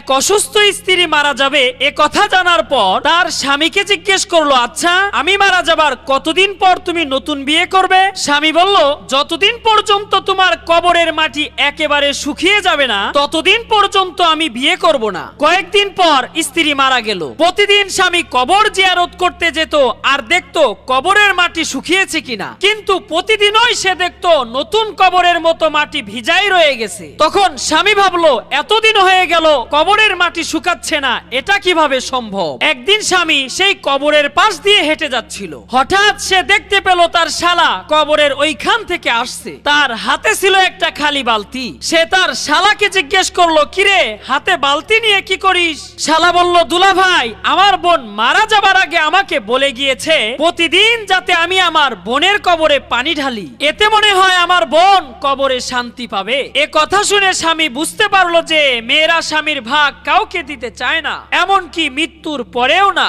এক অসুস্থ স্ত্রী মারা যাবে এ কথা জানার পর তার স্বামীকে জিজ্ঞেস করলো, আচ্ছা আমি মারা যাবার কতদিন পর তুমি নতুন বিয়ে করবে? স্বামী বলল, যতদিন পর্যন্ত তোমার কবরের মাটি একেবারে শুকিয়ে যাবে না ততদিন পর্যন্ত আমি বিয়ে করব না। কয়েকদিন পর স্ত্রী মারা গেল। প্রতিদিন স্বামী কবর জিয়ারত করতে যেত আর দেখতো কবরের মাটি শুকিয়েছে কিনা, কিন্তু প্রতিদিনই সে দেখতো নতুন কবরের মতো মাটি ভিজাই রয়ে গেছে। তখন স্বামী ভাবলো, এতদিন হয়ে গেল কবরের মাটি শুকাচ্ছে না, এটা কিভাবে সম্ভব? একদিন স্বামী সেই কবরের পাশ দিয়ে হেঁটে যাচ্ছিল। হঠাৎ সে দেখতে পেল তার শালা কবরের ওইখান থেকে আসছে। তার হাতে ছিল একটা খালি বালতি। সে তার শালাকে জিজ্ঞেস করলো, কিরে হাতে বালতি নিয়ে কি করিস? শালা বলল, দুলা ভাই, আমার বোন মারা যাবার আগে আমাকে বলে গিয়েছে প্রতিদিন যাতে আমি আমার বোনের কবরে পানি ঢালি, এতে মনে হয় আমার বোন কবরে শান্তি পাবে। এ কথা শুনে স্বামী বুঝতে পারলো যে মেয়েরা স্বামীর ভাগ কাউকে দিতে চায় না, এমনকি মৃত্যুর পরেও না।